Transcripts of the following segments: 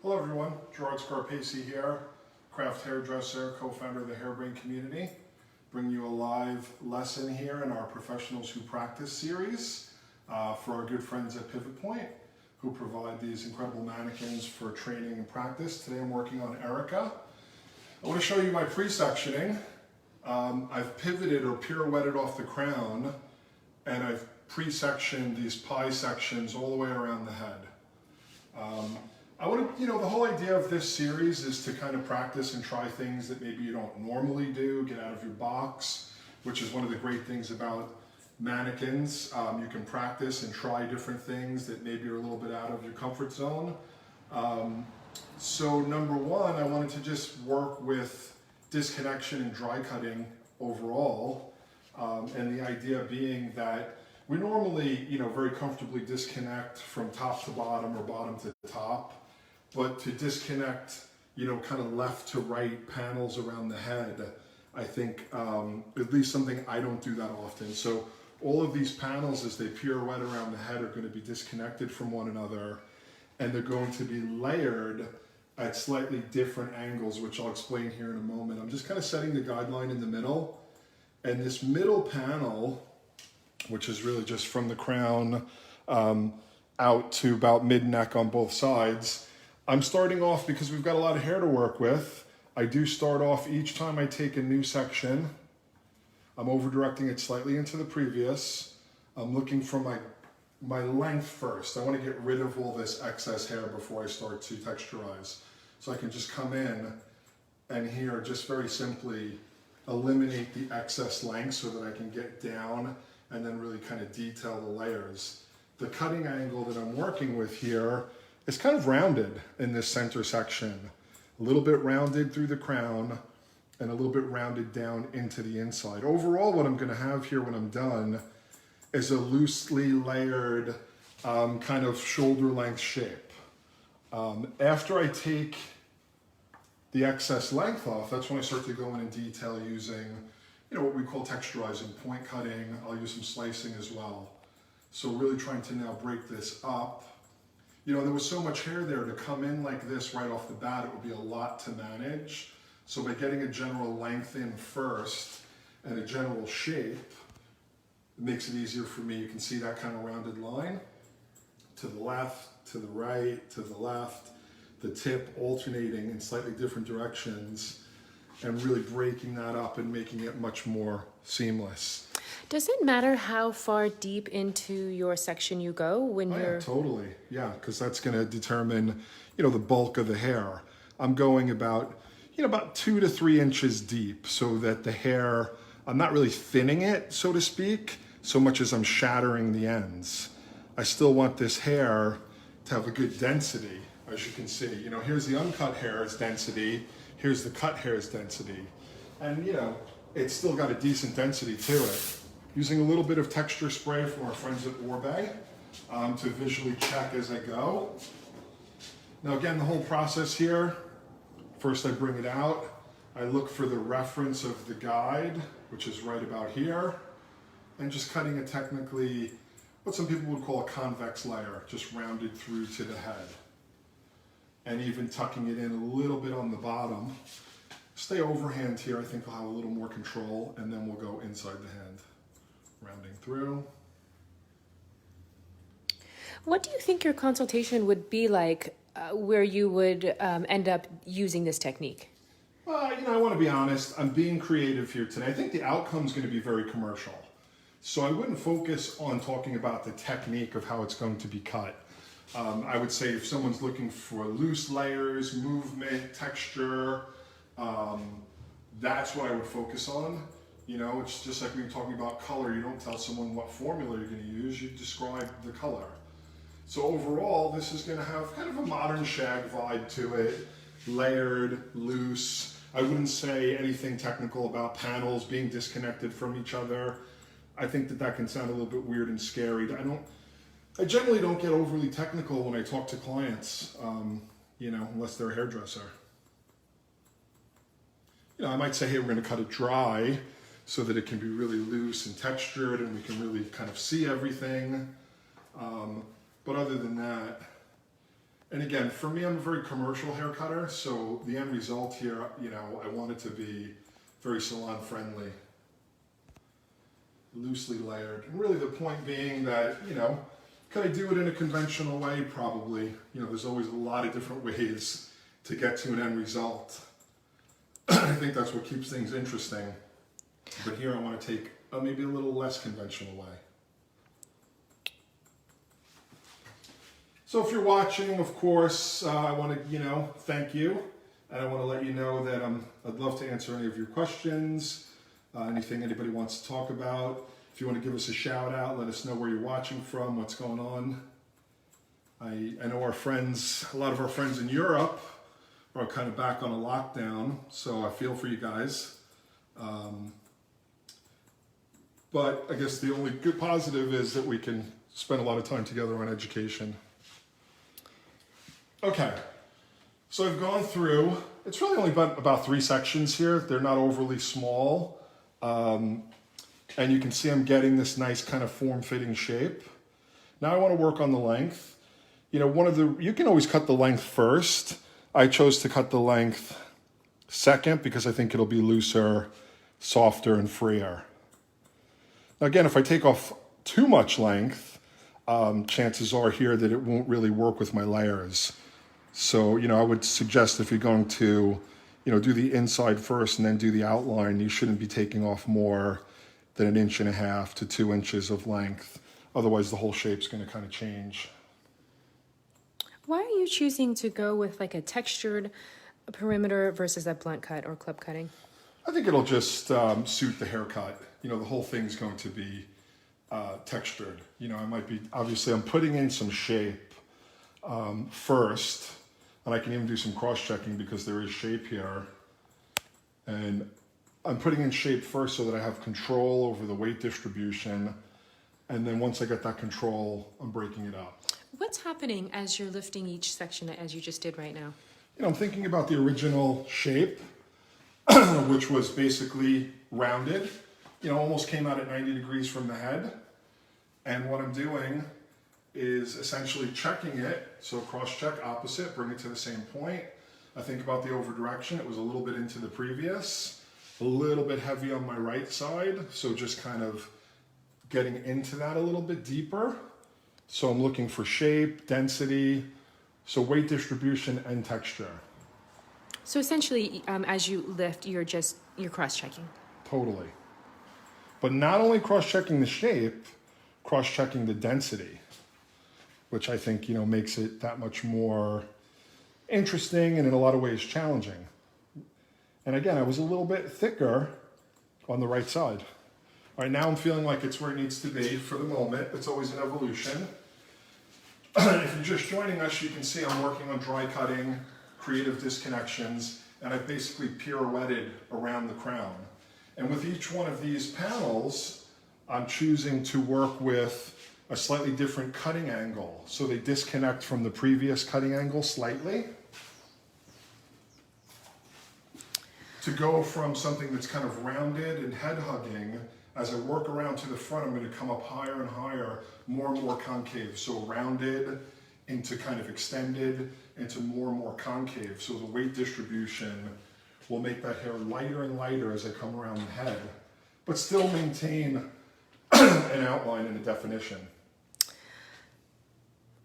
Hello everyone, Gerard Scarpese here, craft hairdresser, co-founder of the Hairbrain community. Bringing you a live lesson here in our Professionals Who Practice series for our good friends at Pivot Point, who provide these incredible mannequins for training and practice. Today I'm working on Erica. I want to show you my pre-sectioning. I've pivoted or pirouetted off the crown, and I've pre-sectioned these pie sections all the way around the head. I want to, the whole idea of this series is to kind of practice and try things that maybe you don't normally do, get out of your box, which is one of the great things about mannequins. You can practice and try different things that maybe are a little bit out of your comfort zone. So number one, I wanted to just work with disconnection and dry cutting overall. And the idea being that we normally, very comfortably disconnect from top to bottom or bottom to top. But to disconnect, kind of left to right panels around the head, I think at least something I don't do that often. So all of these panels as they pirouette around the head are going to be disconnected from one another, and they're going to be layered at slightly different angles, which I'll explain here in a moment. I'm just kind of setting the guideline in the middle, and this middle panel, which is really just from the crown out to about mid-neck on both sides, I'm starting off, because we've got a lot of hair to work with, I do start off each time I take a new section, I'm over-directing it slightly into the previous. I'm looking for my length first. I want to get rid of all this excess hair before I start to texturize. So I can just come in and here, just very simply, eliminate the excess length so that I can get down and then really kind of detail the layers. The cutting angle that I'm working with here is kind of rounded in this center section. A little bit rounded through the crown and a little bit rounded down into the inside. Overall, what I'm gonna have here when I'm done is a loosely layered kind of shoulder length shape. After I take the excess length off, that's when I start to go in detail using what we call texturizing, point cutting. I'll use some slicing as well. So really trying to now break this up. There was so much hair there to come in like this right off the bat, it would be a lot to manage. So by getting a general length in first and a general shape, it makes it easier for me. You can see that kind of rounded line. To the left, to the right, to the left, the tip alternating in slightly different directions, and really breaking that up and making it much more seamless. Does it matter how far deep into your section you go when you're... Yeah, totally. Yeah, because that's going to determine, the bulk of the hair. I'm going about 2 to 3 inches deep so that the hair, I'm not really thinning it, so to speak, so much as I'm shattering the ends. I still want this hair to have a good density, as you can see. Here's the uncut hair's density, here's the cut hair's density. And, it's still got a decent density to it. Using a little bit of texture spray from our friends at Orbe to visually check as I go. Now again, the whole process here, first I bring it out, I look for the reference of the guide, which is right about here, and just cutting it technically, what some people would call a convex layer, just rounded through to the head. And even tucking it in a little bit on the bottom. Stay overhand here, I think I'll have a little more control, and then we'll go inside the hand. Rounding through. What do you think your consultation would be like where you would end up using this technique? I want to be honest. I'm being creative here today. I think the outcome is going to be very commercial. So I wouldn't focus on talking about the technique of how it's going to be cut. I would say if someone's looking for loose layers, movement, texture, that's what I would focus on. It's just like we were talking about color. You don't tell someone what formula you're going to use, you describe the color. So overall, this is going to have kind of a modern shag vibe to it, layered, loose. I wouldn't say anything technical about panels being disconnected from each other. I think that can sound a little bit weird and scary. I generally don't get overly technical when I talk to clients, unless they're a hairdresser. I might say, hey, we're going to cut it dry so that it can be really loose and textured and we can really kind of see everything. But other than that, And again, for me, I'm a very commercial hair cutter, so the end result here, I want it to be very salon friendly, loosely layered. And really the point being that, could I do it in a conventional way? Probably. There's always a lot of different ways to get to an end result. I think that's what keeps things interesting. But here I want to take maybe a little less conventional way. So if you're watching, of course, I want to, thank you. And I want to let you know that I'd love to answer any of your questions, anything anybody wants to talk about. If you want to give us a shout out, let us know where you're watching from, what's going on. I know a lot of our friends in Europe are kind of back on a lockdown, so I feel for you guys. But I guess the only good positive is that we can spend a lot of time together on education. Okay, so I've gone through, it's really only about 3 sections here. They're not overly small. And you can see I'm getting this nice kind of form-fitting shape. Now I want to work on the length. You can always cut the length first. I chose to cut the length second because I think it'll be looser, softer, and freer. Now again, if I take off too much length, chances are here that it won't really work with my layers. So, I would suggest if you're going to, do the inside first and then do the outline, you shouldn't be taking off more than 1.5 inches to 2 inches of length. Otherwise, the whole shape's going to kind of change. Why are you choosing to go with like a textured perimeter versus a blunt cut or clip cutting? I think it'll just suit the haircut. The whole thing's going to be textured. Obviously I'm putting in some shape first, and I can even do some cross-checking because there is shape here. And I'm putting in shape first so that I have control over the weight distribution. And then once I get that control, I'm breaking it up. What's happening as you're lifting each section as you just did right now? I'm thinking about the original shape, which was basically rounded, almost came out at 90 degrees from the head. And what I'm doing is essentially checking it. So cross-check opposite, bring it to the same point. I think about the over direction. It was a little bit into the previous, a little bit heavy on my right side. So just kind of getting into that a little bit deeper. So I'm looking for shape, density, so weight distribution and texture. So essentially, as you lift, you're cross-checking. Totally. But not only cross-checking the shape, cross-checking the density, which I think, makes it that much more interesting and in a lot of ways challenging. And again, I was a little bit thicker on the right side. All right, now I'm feeling like it's where it needs to be for the moment. It's always an evolution. If you're just joining us, you can see I'm working on dry cutting, creative disconnections, and I basically pirouetted around the crown. And with each one of these panels, I'm choosing to work with a slightly different cutting angle. So they disconnect from the previous cutting angle slightly. To go from something that's kind of rounded and head hugging, as I work around to the front, I'm going to come up higher and higher, more and more concave. So rounded into kind of extended into more and more concave. So the weight distribution will make that hair lighter and lighter as I come around the head, but still maintain an outline and a definition.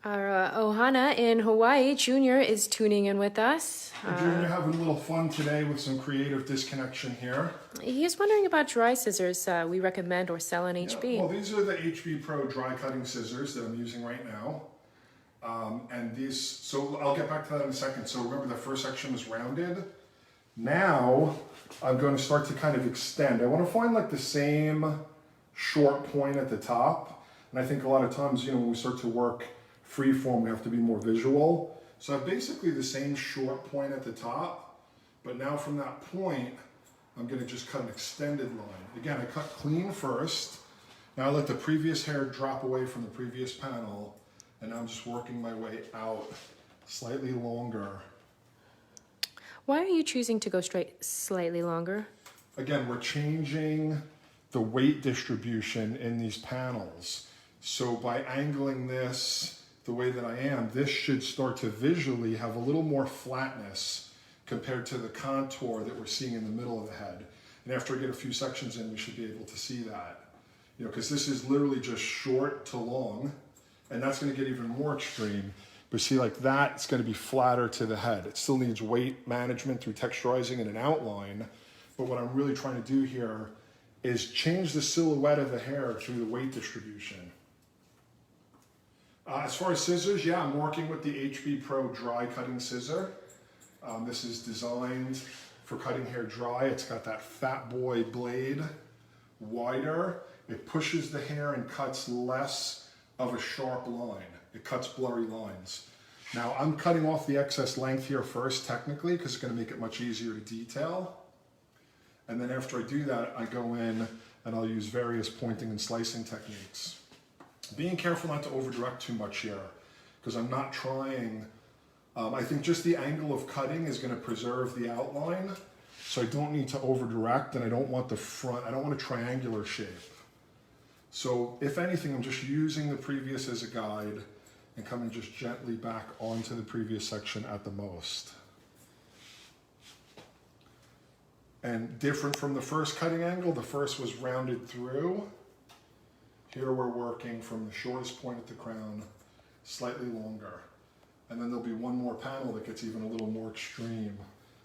Our Ohana in Hawaii, Junior, is tuning in with us. Junior having a little fun today with some creative disconnection here. He's wondering about dry scissors we recommend or sell on HB. Yeah, well, these are the HB Pro dry cutting scissors that I'm using right now. And these, so I'll get back to that in a second. So remember the first section was rounded. Now I'm going to start to kind of extend. I want to find like the same short point at the top. And I think a lot of times, when we start to work free form, we have to be more visual. So I have basically the same short point at the top, but now from that point, I'm going to just cut an extended line. Again, I cut clean first. Now I let the previous hair drop away from the previous panel, and now I'm just working my way out slightly longer. Why are you choosing to go straight slightly longer? Again, we're changing the weight distribution in these panels. So by angling this the way that I am, this should start to visually have a little more flatness compared to the contour that we're seeing in the middle of the head. And after I get a few sections in, we should be able to see that. Because this is literally just short to long, and that's going to get even more extreme. But see, like that's going to be flatter to the head. It still needs weight management through texturizing and an outline. But what I'm really trying to do here is change the silhouette of the hair through the weight distribution. As far as scissors, yeah, I'm working with the HB Pro dry cutting scissor. This is designed for cutting hair dry. It's got that fat boy blade, wider. It pushes the hair and cuts less of a sharp line. It cuts blurry lines. Now I'm cutting off the excess length here first technically because it's going to make it much easier to detail. And then after I do that, I go in and I'll use various pointing and slicing techniques. Being careful not to over-direct too much here because I'm not trying, I think just the angle of cutting is going to preserve the outline. So I don't need to over-direct and I don't want the front, I don't want a triangular shape. So if anything, I'm just using the previous as a guide and coming just gently back onto the previous section at the most. And different from the first cutting angle, the first was rounded through. Here we're working from the shortest point at the crown, slightly longer. And then there'll be one more panel that gets even a little more extreme.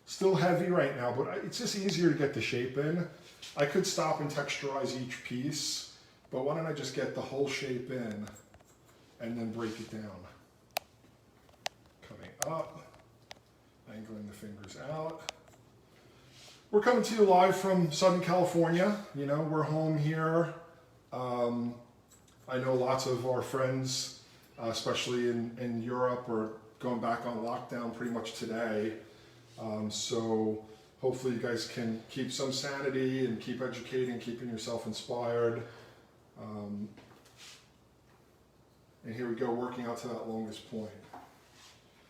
Still heavy right now, but it's just easier to get the shape in. I could stop and texturize each piece, but why don't I just get the whole shape in and then break it down. Coming up, angling the fingers out. We're coming to you live from Southern California. You know, we're home here. I know lots of our friends, especially in Europe, are going back on lockdown pretty much today. So hopefully you guys can keep some sanity and keep educating, keeping yourself inspired. And here we go, working out to that longest point.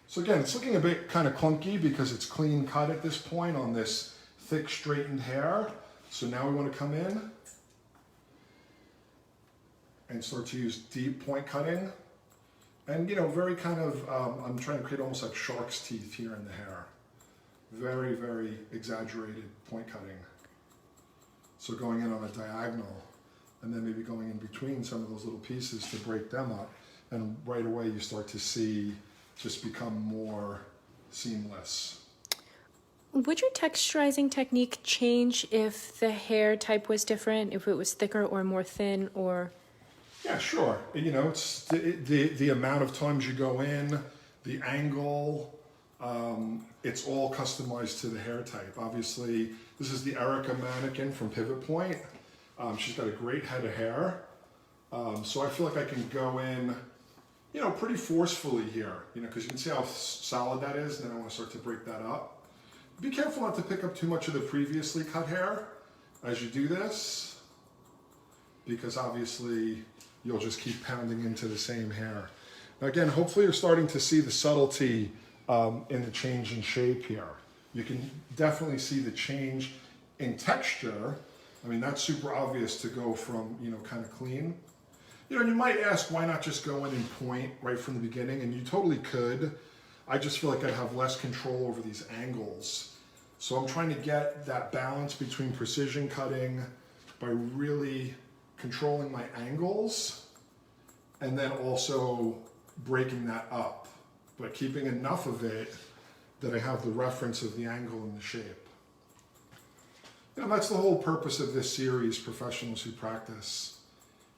So again, it's looking a bit kind of clunky because it's clean cut at this point on this thick straightened hair. So now we want to come in and start to use deep point cutting. And you know, very kind of, I'm trying to create almost like shark's teeth here in the hair. Very, very exaggerated point cutting. So going in on a diagonal and then maybe going in between some of those little pieces to break them up. And right away you start to see just become more seamless. Would your texturizing technique change if the hair type was different, if it was thicker or more thin, or? Yeah, sure. You know, it's the amount of times you go in, the angle, it's all customized to the hair type. Obviously, this is the Erica mannequin from Pivot Point. She's got a great head of hair. So I feel like I can go in, you know, pretty forcefully here, you know, because you can see how solid that is, and then I want to start to break that up. Be careful not to pick up too much of the previously cut hair as you do this, because obviously you'll just keep pounding into the same hair. Now again, hopefully you're starting to see the subtlety in the change in shape here. You can definitely see the change in texture. I mean, that's super obvious to go from, you know, kind of clean. You know, and you might ask, why not just go in and point right from the beginning? And you totally could. I just feel like I have less control over these angles. So I'm trying to get that balance between precision cutting by really controlling my angles and then also breaking that up, but keeping enough of it that I have the reference of the angle and the shape. You know, that's the whole purpose of this series, Professionals Who Practice.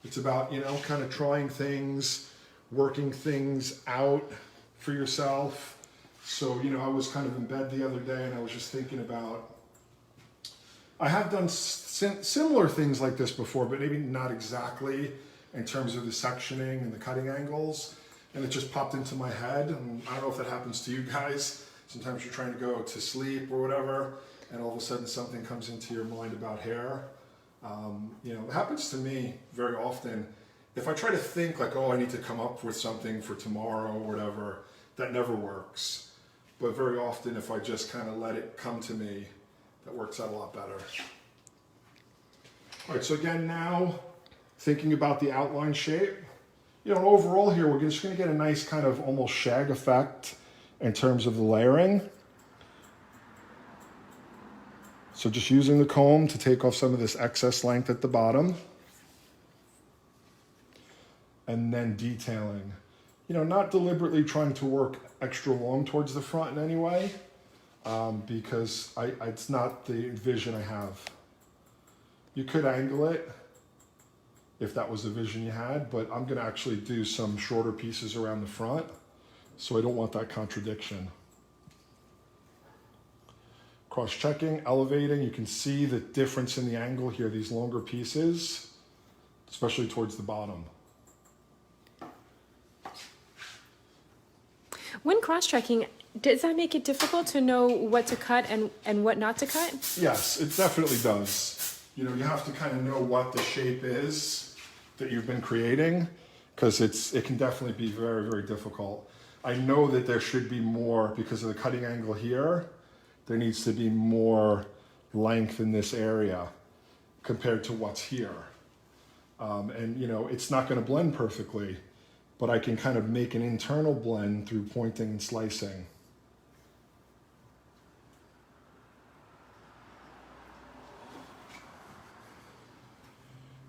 It's about, you know, kind of trying things, working things out for yourself. So, you know, I was kind of in bed the other day and I was just thinking about, I have done similar things like this before, but maybe not exactly in terms of the sectioning and the cutting angles. And it just popped into my head. And I don't know if that happens to you guys. Sometimes you're trying to go to sleep or whatever, and all of a sudden something comes into your mind about hair. You know, it happens to me very often. If I try to think like, oh, I need to come up with something for tomorrow or whatever, that never works. But very often, if I just kind of let it come to me, that works out a lot better. All right, so again, now thinking about the outline shape, You know, overall here, we're just going to get a nice kind of almost shag effect in terms of the layering. So just using the comb to take off some of this excess length at the bottom. And then detailing. You know, not deliberately trying to work extra long towards the front in any way, because it's not the vision I have. You could angle it if that was the vision you had, but I'm going to actually do some shorter pieces around the front, so I don't want that contradiction. Cross-checking, elevating, you can see the difference in the angle here, these longer pieces, especially towards the bottom. When cross-checking, does that make it difficult to know what to cut and what not to cut? Yes, it definitely does. You know, you have to kind of know what the shape is that you've been creating, because it can definitely be very, very difficult. I know that there should be more, because of the cutting angle here, there needs to be more length in this area compared to what's here. And you know, it's not going to blend perfectly, but I can kind of make an internal blend through pointing and slicing.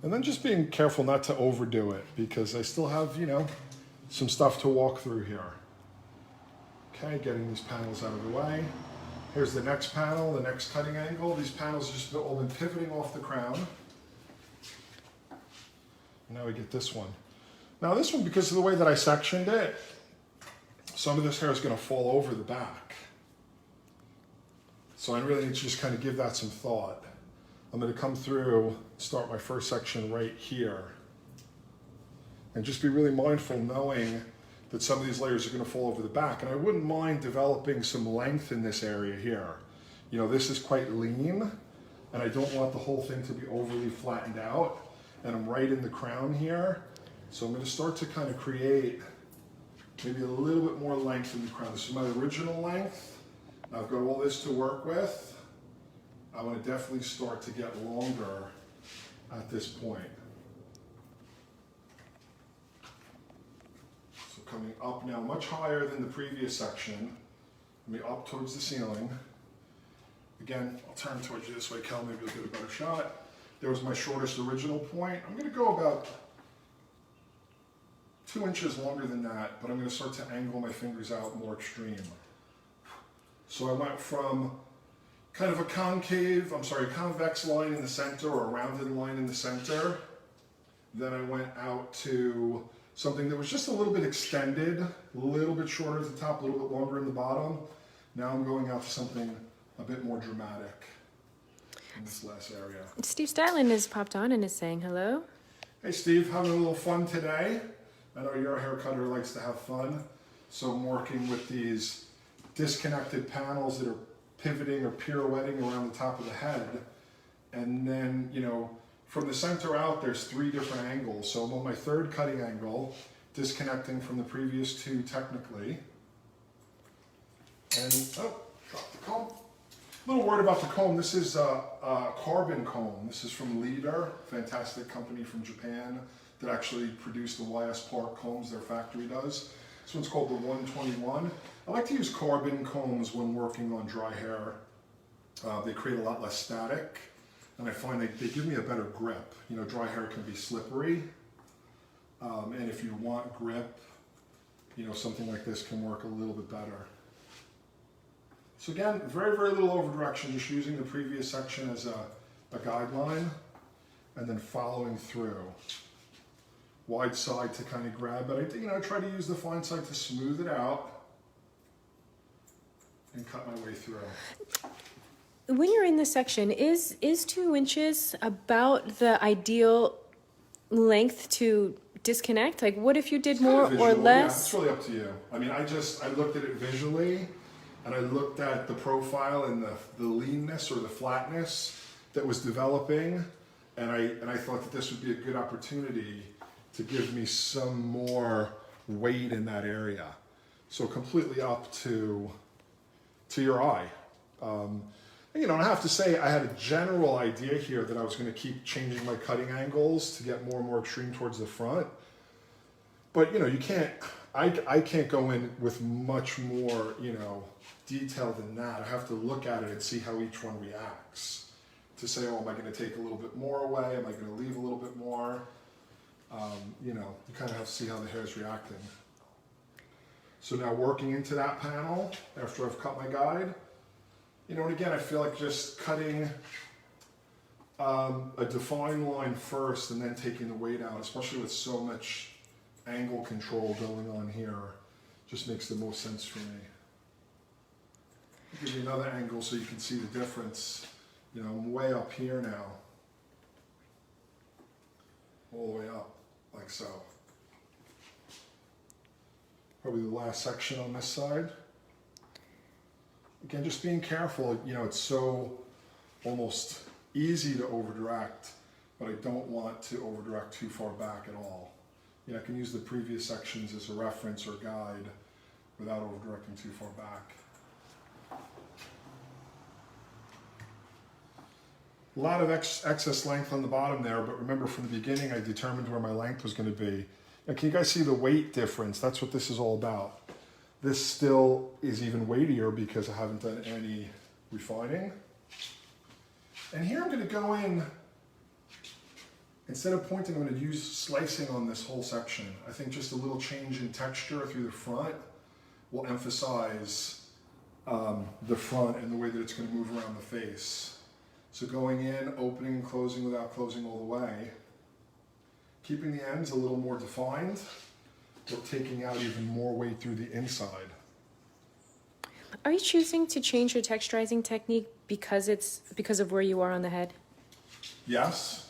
And then just being careful not to overdo it, because I still have, you know, some stuff to walk through here. Okay, getting these panels out of the way. Here's the next panel, the next cutting angle. These panels have just all been pivoting off the crown. Now we get this one. Now this one, because of the way that I sectioned it, some of this hair is going to fall over the back. So I really need to just kind of give that some thought. I'm going to come through, start my first section right here. And just be really mindful, knowing that some of these layers are going to fall over the back. And I wouldn't mind developing some length in this area here. You know, this is quite lean, and I don't want the whole thing to be overly flattened out. And I'm right in the crown here. So I'm going to start to kind of create maybe a little bit more length in the crown. This is my original length. I've got all this to work with. I want to definitely start to get longer at this point. So coming up now much higher than the previous section. Let me up towards the ceiling. Again, I'll turn towards you this way, Kel, maybe you'll get a better shot. There was my shortest original point. I'm going to go about 2 inches longer than that, but I'm going to start to angle my fingers out more extreme. So I went from kind of a convex line in the center, or a rounded line in the center. Then I went out to something that was just a little bit extended, a little bit shorter at the top, a little bit longer in the bottom. Now I'm going out to something a bit more dramatic in this last area. Steve Stylen has popped on and is saying hello. Hey Steve, having a little fun today. I know you're a hair cutter who likes to have fun. So I'm working with these disconnected panels that are pivoting or pirouetting around the top of the head. And then, you know, from the center out, there's 3 different angles. So I'm on my 3rd cutting angle, disconnecting from the previous 2 technically. And, oh, dropped the comb. A little word about the comb. This is a carbon comb. This is from Leader, fantastic company from Japan that actually produced the YS Park combs, their factory does. This one's called the 121. I like to use carbon combs when working on dry hair. They create a lot less static, and I find they give me a better grip. You know, dry hair can be slippery, and if you want grip, you know, something like this can work a little bit better. So again, very, very little over direction, just using the previous section as a guideline, and then following through. Wide side to kind of grab it. I try to use the fine side to smooth it out and cut my way through. When you're in this section, is 2 inches about the ideal length to disconnect? Like, what if you did more or less? Yeah, it's really up to you. I mean, I looked at it visually, and I looked at the profile and the leanness or the flatness that was developing, and I thought that this would be a good opportunity to give me some more weight in that area. So completely up to your eye. You know, and I have to say, I had a general idea here that I was going to keep changing my cutting angles to get more and more extreme towards the front. But you know, you can't, I can't go in with much more, you know, detail than that. I have to look at it and see how each one reacts to say, oh, am I going to take a little bit more away? Am I going to leave a little bit more? You know, you kind of have to see how the hair is reacting. So now working into that panel, after I've cut my guide, you know, and again, I feel like just cutting a defined line first and then taking the weight out, especially with so much angle control going on here, just makes the most sense for me. I'll give you another angle so you can see the difference. You know, I'm way up here now. All the way up, like so. Probably the last section on this side. Again, just being careful, you know, it's so almost easy to overdirect, but I don't want to overdirect too far back at all. You know, I can use the previous sections as a reference or guide without overdirecting too far back. A lot of excess length on the bottom there, but remember from the beginning I determined where my length was going to be. Now, can you guys see the weight difference? That's what this is all about. This still is even weightier because I haven't done any refining. And here I'm going to go in, instead of pointing, I'm going to use slicing on this whole section. I think just a little change in texture through the front will emphasize the front and the way that it's going to move around the face. So going in, opening and closing without closing all the way. Keeping the ends a little more defined, but taking out even more weight through the inside. Are you choosing to change your texturizing technique because of where you are on the head? Yes.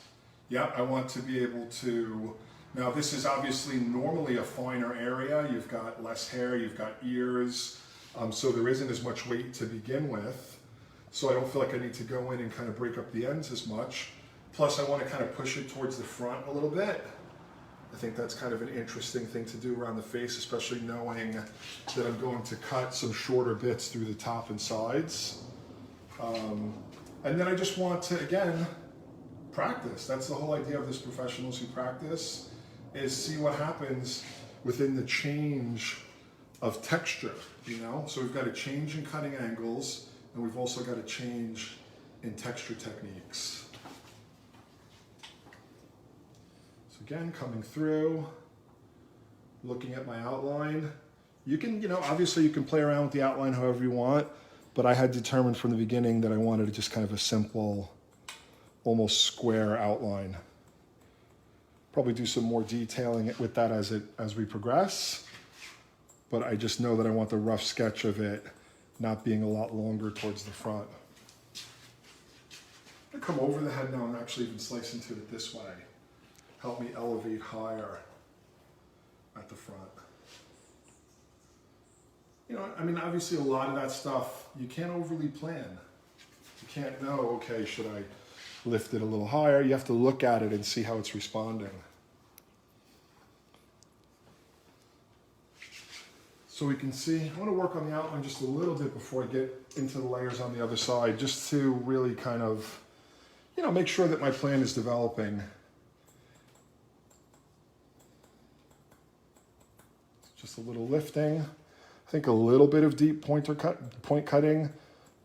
Yeah, I want to be able to, now this is obviously normally a finer area. You've got less hair, you've got ears, so there isn't as much weight to begin with. So I don't feel like I need to go in and kind of break up the ends as much. Plus I want to kind of push it towards the front a little bit. I think that's kind of an interesting thing to do around the face, especially knowing that I'm going to cut some shorter bits through the top and sides. And then I just want to, again, practice. That's the whole idea of this professionals who practice, is see what happens within the change of texture, you know? So we've got a change in cutting angles, and we've also got a change in texture techniques. So again, coming through, looking at my outline. You can, you know, obviously you can play around with the outline however you want, but I had determined from the beginning that I wanted just kind of a simple, almost square outline. Probably do some more detailing with that as we progress, but I just know that I want the rough sketch of it not being a lot longer towards the front. I'm gonna come over the head now and actually even slice into it this way. Help me elevate higher at the front. You know, I mean, obviously a lot of that stuff, you can't overly plan. You can't know, okay, should I lift it a little higher? You have to look at it and see how it's responding. So we can see, I want to work on the outline just a little bit before I get into the layers on the other side, just to really kind of, you know, make sure that my plan is developing. Just a little lifting. I think a little bit of deep point cutting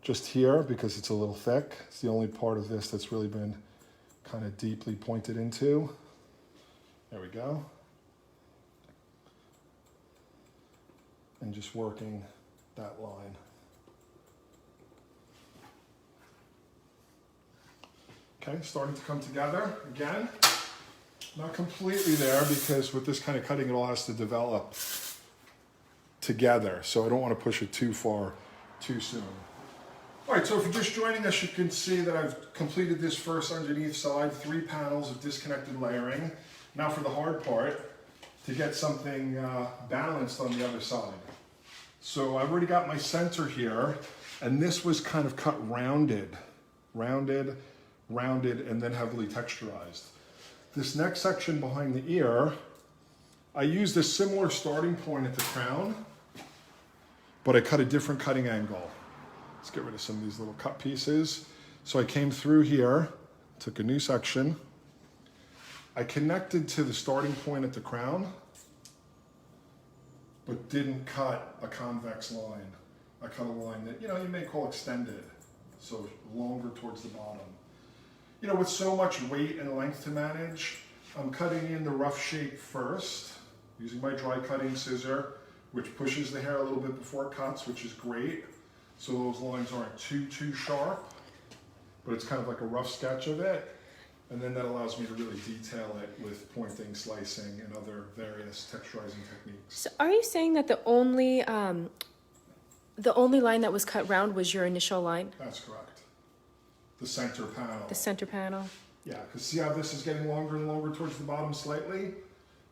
just here because it's a little thick. It's the only part of this that's really been kind of deeply pointed into. There we go. And just working that line. Okay, starting to come together again. Not completely there because with this kind of cutting, it all has to develop together. So I don't want to push it too far too soon. All right, so if you're just joining us, you can see that I've completed this first underneath side, 3 panels of disconnected layering. Now for the hard part, to get something balanced on the other side. So I've already got my center here, and this was kind of cut rounded, and then heavily texturized. This next section behind the ear, I used a similar starting point at the crown, but I cut a different cutting angle. Let's get rid of some of these little cut pieces. So I came through here, took a new section. I connected to the starting point at the crown, but didn't cut a convex line. I cut a line that, you may call extended, so longer towards the bottom. With so much weight and length to manage, I'm cutting in the rough shape first, using my dry cutting scissor, which pushes the hair a little bit before it cuts, which is great. So those lines aren't too sharp, but it's kind of like a rough sketch of it. And then that allows me to really detail it with pointing, slicing, and other various texturizing techniques. So are you saying that the only line that was cut round was your initial line? That's correct. The center panel. The center panel. Yeah, because see how this is getting longer and longer towards the bottom slightly?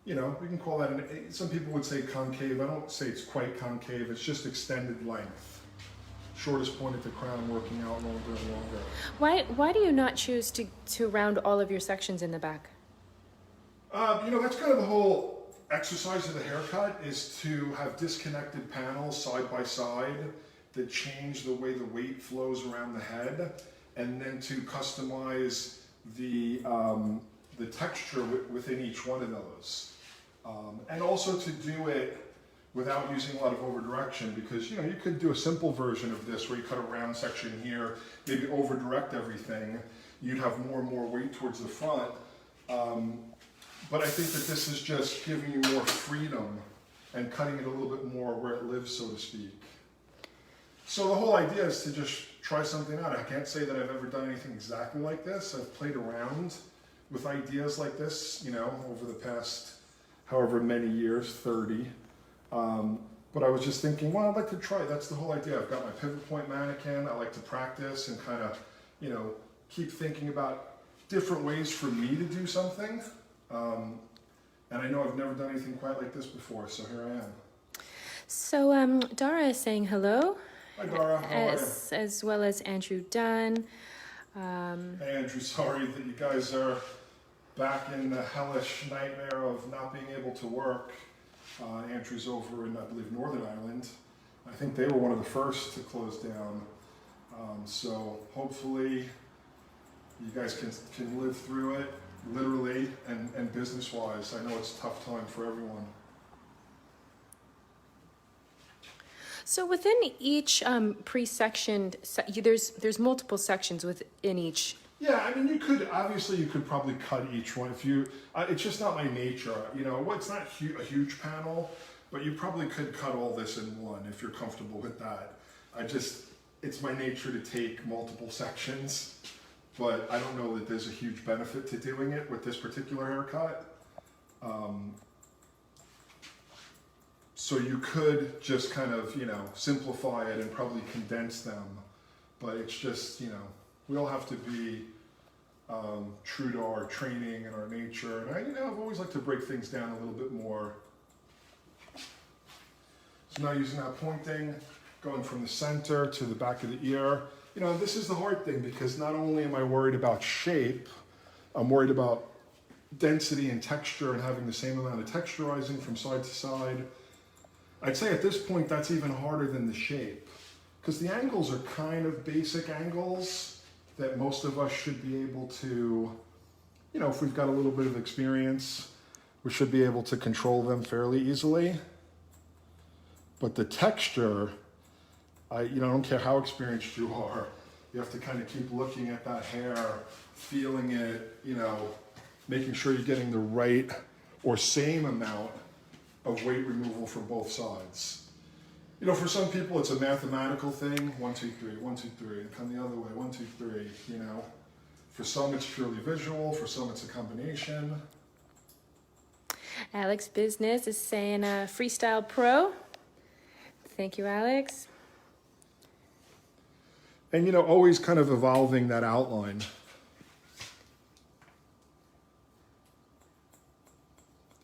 We can call that, some people would say concave. I don't say it's quite concave, it's just extended length. Shortest point at the crown working out longer and longer. Why do you not choose to round all of your sections in the back? That's kind of the whole exercise of the haircut, is to have disconnected panels side by side that change the way the weight flows around the head, and then to customize the texture within each one of those. And also to do it without using a lot of over direction, because you could do a simple version of this where you cut a round section here, maybe over direct everything. You'd have more and more weight towards the front. But I think that this is just giving you more freedom and cutting it a little bit more where it lives, so to speak. So the whole idea is to just try something out. I can't say that I've ever done anything exactly like this. I've played around with ideas like this, over the past however many years, 30. But I was just thinking, well, I'd like to try. That's the whole idea. I've got my pivot point mannequin. I like to practice and kind of, keep thinking about different ways for me to do something. And I know I've never done anything quite like this before, so here I am. So Dara is saying hello. Hi, Dara. How are you? As well as Andrew Dunn. Hey, Andrew, sorry that you guys are back in the hellish nightmare of not being able to work. Andrew's over in, I believe, Northern Ireland. I think they were one of the first to close down. So hopefully you guys can live through it, literally and business-wise. I know it's a tough time for everyone. So within each pre-sectioned, there's multiple sections within each. Yeah, I mean, you could probably cut each one if you. It's just not my nature, It's not a huge panel, but you probably could cut all this in one if you're comfortable with that. It's my nature to take multiple sections, but I don't know that there's a huge benefit to doing it with this particular haircut. So you could just kind of, simplify it and probably condense them, but it's just, we all have to be true to our training and our nature. And I've always liked to break things down a little bit more. So now using that pointing, going from the center to the back of the ear. This is the hard thing, because not only am I worried about shape, I'm worried about density and texture and having the same amount of texturizing from side to side. I'd say at this point that's even harder than the shape, because the angles are kind of basic angles that most of us should be able to, if we've got a little bit of experience, we should be able to control them fairly easily. But the texture, I don't care how experienced you are, you have to kind of keep looking at that hair, feeling it, making sure you're getting the right or same amount of weight removal from both sides. For some people it's a mathematical thing, 1, 2, 3, 1, 2, 3, and come the other way, 1, 2, 3, For some it's purely visual, for some it's a combination. Alex Business is saying Freestyle Pro. Thank you, Alex. And always kind of evolving that outline.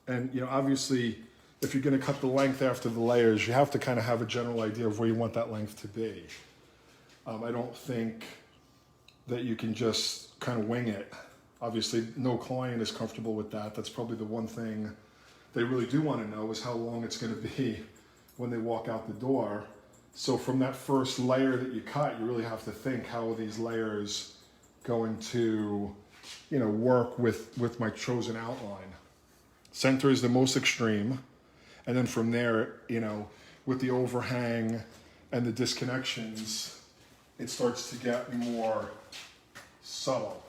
And obviously, if you're going to cut the length after the layers, you have to kind of have a general idea of where you want that length to be. I don't think that you can just kind of wing it. Obviously, no client is comfortable with that. That's probably the one thing they really do want to know, is how long it's going to be when they walk out the door. So from that first layer that you cut, you really have to think, how are these layers going to, work with my chosen outline. Center is the most extreme. And then from there, you know, with the overhang and the disconnections, it starts to get more subtle.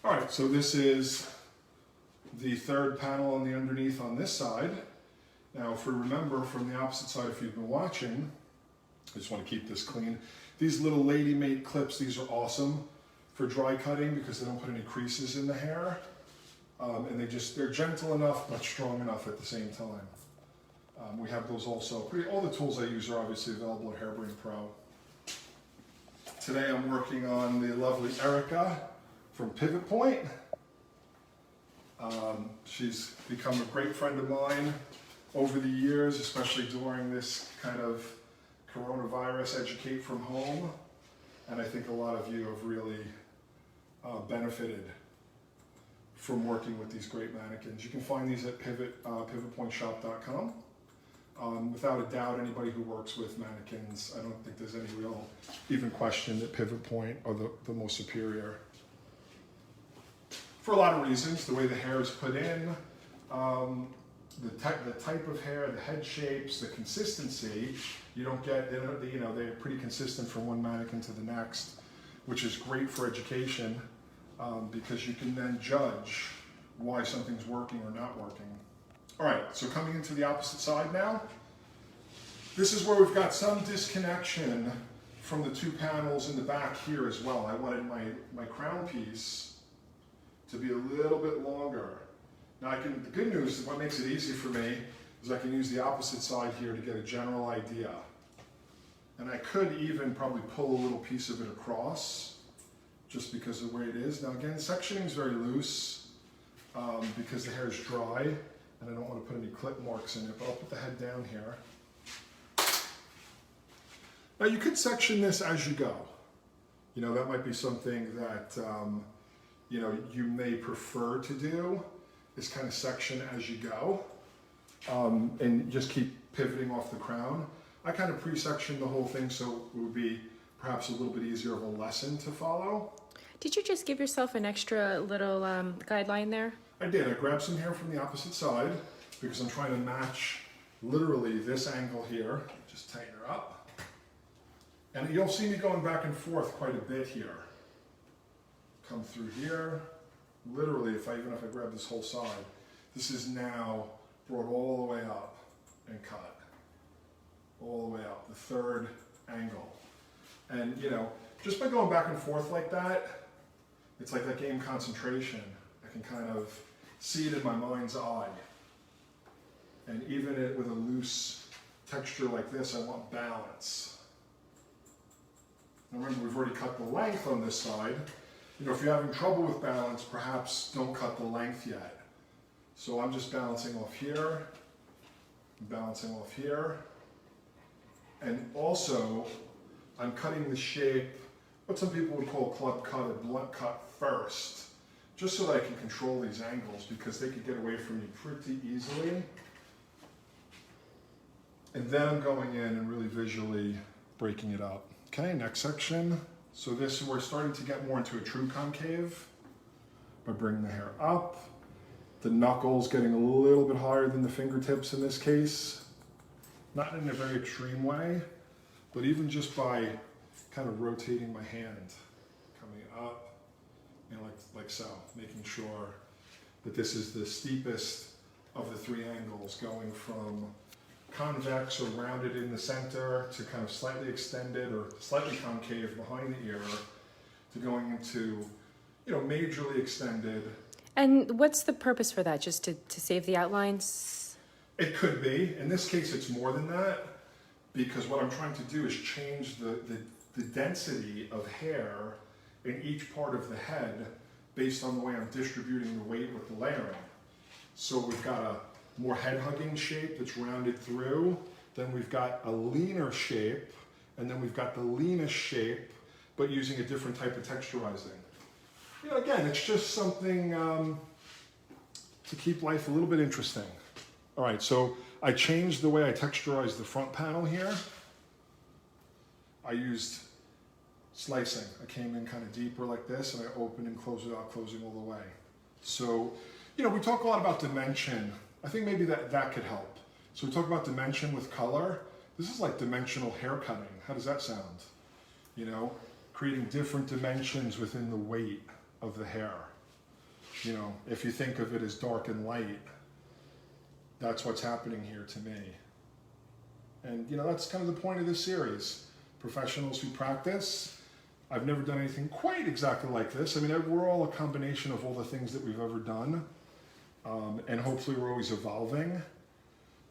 All right, so this is the third panel on the underneath on this side. Now, if we remember from the opposite side, if you've been watching, I just want to keep this clean. These little Lady Mate clips, these are awesome for dry cutting because they don't put any creases in the hair. And they're gentle enough, but strong enough at the same time. We have those also. All the tools I use are obviously available at Hairbrain Pro. Today I'm working on the lovely Erica from Pivot Point. She's become a great friend of mine over the years, especially during this kind of coronavirus educate from home. And I think a lot of you have really benefited from working with these great mannequins. You can find these at pivotpointshop.com. Without a doubt, anybody who works with mannequins, I don't think there's any real even question that Pivot Point are the most superior. For a lot of reasons, the way the hair is put in, the type of hair, the head shapes, the consistency, you don't get, you know, they're pretty consistent from one mannequin to the next, which is great for education because you can then judge why something's working or not working. All right, so coming into the opposite side now, this is where we've got some disconnection from the two panels in the back here as well. I wanted my crown piece to be a little bit longer. Now the good news, what makes it easy for me, is I can use the opposite side here to get a general idea. And I could even probably pull a little piece of it across, just because of the way it is. Now again, sectioning is very loose because the hair is dry, and I don't want to put any clip marks in it, but I'll put the head down here. Now you could section this as you go. You know, that might be something that you know, you may prefer to do, is kind of section as you go, and just keep pivoting off the crown. I kind of pre-sectioned the whole thing so it would be perhaps a little bit easier of a lesson to follow. Did you just give yourself an extra little guideline there? I did. I grabbed some hair from the opposite side because I'm trying to match literally this angle here. Just tighten her up. And you'll see me going back and forth quite a bit here. Come through here. Literally, even if I grab this whole side, this is now brought all the way up and cut. All the way up, the third angle. And you know, just by going back and forth like that, it's like that game Concentration. I can kind of see it in my mind's eye. And even with a loose texture like this, I want balance. Now remember, we've already cut the length on this side. You know, if you're having trouble with balance, perhaps don't cut the length yet. So I'm just balancing off here, balancing off here. And also, I'm cutting the shape, what some people would call club cut or blunt cut first, just so that I can control these angles because they could get away from you pretty easily. And then I'm going in and really visually breaking it up. Okay, next section. So this, we're starting to get more into a true concave by bringing the hair up. The knuckles getting a little bit higher than the fingertips in this case. Not in a very extreme way, but even just by kind of rotating my hand, coming up, you know, like so, making sure that this is the steepest of the three angles, going from convex or rounded in the center to kind of slightly extended or slightly concave behind the ear to going into, you know, majorly extended. And what's the purpose for that? Just to save the outlines? It could be. In this case, it's more than that, because what I'm trying to do is change the density of hair in each part of the head based on the way I'm distributing the weight with the layering. So we've got a more head-hugging shape that's rounded through, then we've got a leaner shape, and then we've got the leanest shape, but using a different type of texturizing. You know, again, it's just something to keep life a little bit interesting. All right, so I changed the way I texturized the front panel here. I used slicing. I came in kind of deeper like this, and I opened and closed it out, closing all the way. So, we talk a lot about dimension. I think maybe that could help. So we talk about dimension with color. This is like dimensional hair cutting. How does that sound? Creating different dimensions within the weight of the hair. If you think of it as dark and light, that's what's happening here to me. And that's kind of the point of this series. Professionals who practice. I've never done anything quite exactly like this. I mean, we're all a combination of all the things that we've ever done. And hopefully we're always evolving.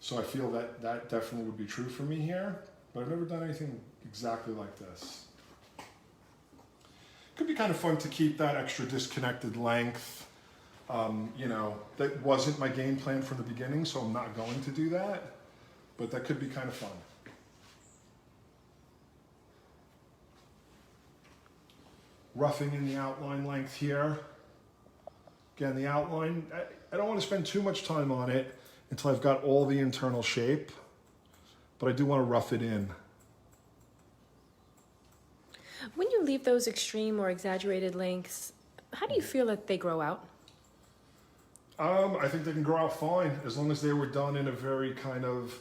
So I feel that definitely would be true for me here. But I've never done anything exactly like this. Could be kind of fun to keep that extra disconnected length. That wasn't my game plan from the beginning, so I'm not going to do that. But that could be kind of fun. Roughing in the outline length here. Again, the outline, I don't want to spend too much time on it until I've got all the internal shape, but I do want to rough it in. When you leave those extreme or exaggerated lengths, how do you feel that they grow out? I think they can grow out fine as long as they were done in a very kind of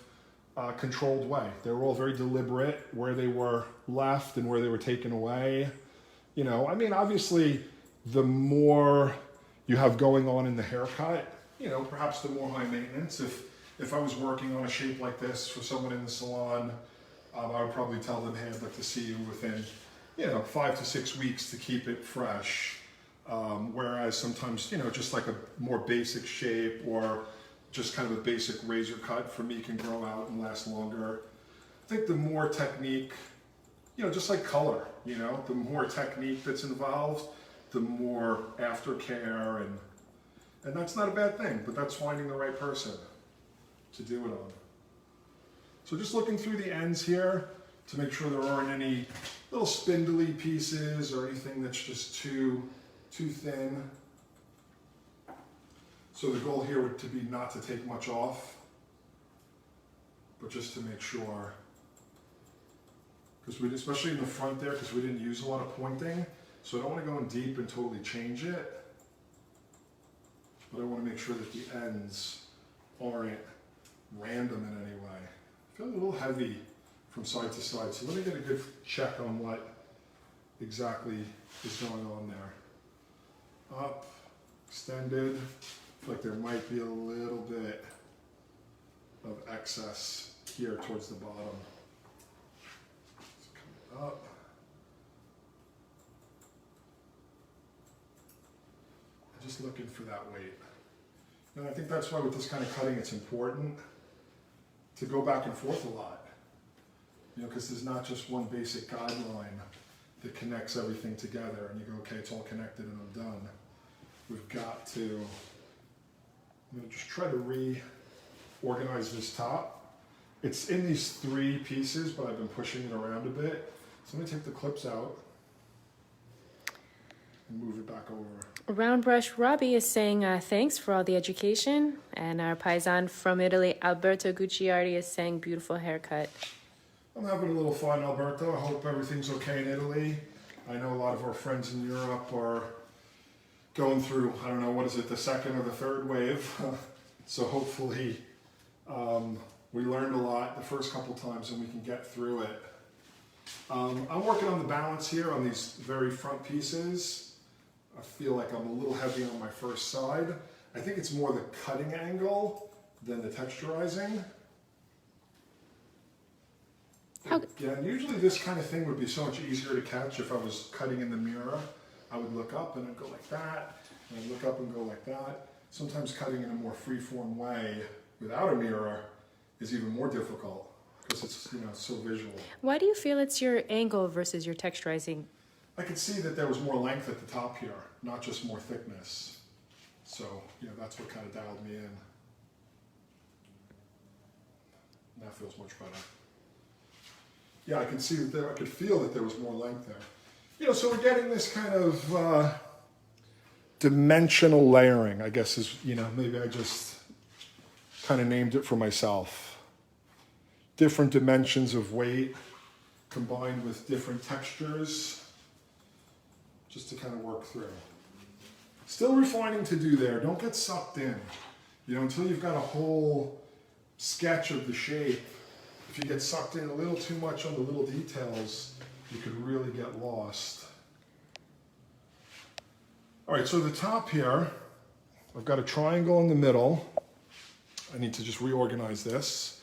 controlled way. They were all very deliberate where they were left and where they were taken away. Obviously, the more you have going on in the haircut, perhaps the more high maintenance. If I was working on a shape like this for someone in the salon, I would probably tell them, hey, I'd like to see you within, 5 to 6 weeks to keep it fresh. Whereas sometimes, just like a more basic shape or just kind of a basic razor cut for me can grow out and last longer. I think the more technique, just like color, the more technique that's involved, the more aftercare, and that's not a bad thing, but that's finding the right person to do it on. So just looking through the ends here to make sure there aren't any little spindly pieces or anything that's just too thin. So the goal here would to be not to take much off, but just to make sure, because especially in the front there, because we didn't use a lot of pointing, so I don't want to go in deep and totally change it, but I want to make sure that the ends aren't random in any way. I feel a little heavy from side to side, so let me get a good check on what exactly is going on there. Up, extended. I feel like there might be a little bit of excess here towards the bottom. So coming up. And just looking for that weight. And I think that's why with this kind of cutting it's important to go back and forth a lot. Because there's not just one basic guideline that connects everything together and you go, okay, it's all connected and I'm done. We've got to, I'm going to just try to reorganize this top. It's in these 3 pieces, but I've been pushing it around a bit. So I'm going to take the clips out and move it back over. Round Brush Robbie is saying thanks for all the education. And our paisan from Italy, Alberto Gucciardi, is saying beautiful haircut. I'm having a little fun, Alberto. I hope everything's okay in Italy. I know a lot of our friends in Europe are going through, I don't know, what is it, the second or the third wave. So hopefully we learned a lot the first couple times and we can get through it. I'm working on the balance here on these very front pieces. I feel like I'm a little heavy on my first side. I think it's more the cutting angle than the texturizing. Again, usually this kind of thing would be so much easier to catch if I was cutting in the mirror. I would look up and I'd go like that, and I'd look up and go like that. Sometimes cutting in a more free-form way without a mirror is even more difficult because it's so visual. Why do you feel it's your angle versus your texturizing? I could see that there was more length at the top here, not just more thickness. So, that's what kind of dialed me in. And that feels much better. Yeah, I can see that I could feel that there was more length there. So we're getting this kind of dimensional layering, I guess is, maybe I just kind of named it for myself. Different dimensions of weight combined with different textures, just to kind of work through. Still refining to do there. Don't get sucked in. You know, until you've got a whole sketch of the shape, if you get sucked in a little too much on the little details, you could really get lost. All right, so the top here, I've got a triangle in the middle. I need to just reorganize this.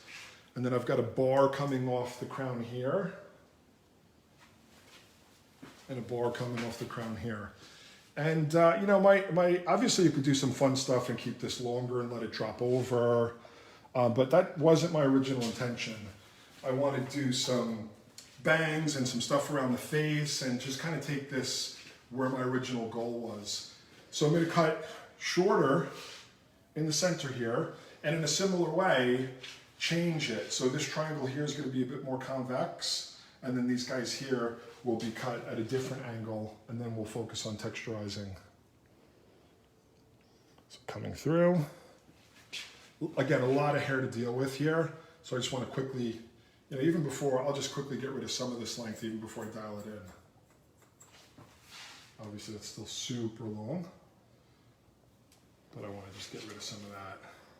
And then I've got a bar coming off the crown here. And a bar coming off the crown here. And, you know, obviously you could do some fun stuff and keep this longer and let it drop over. But that wasn't my original intention. I want to do some bangs and some stuff around the face and just kind of take this where my original goal was. So I'm going to cut shorter in the center here, and in a similar way, change it. So this triangle here is going to be a bit more convex, and then these guys here will be cut at a different angle, and then we'll focus on texturizing. So coming through. Again, a lot of hair to deal with here, so I just want to quickly, you know, even before, I'll just quickly get rid of some of this length even before I dial it in. Obviously that's still super long, but I want to just get rid of some of that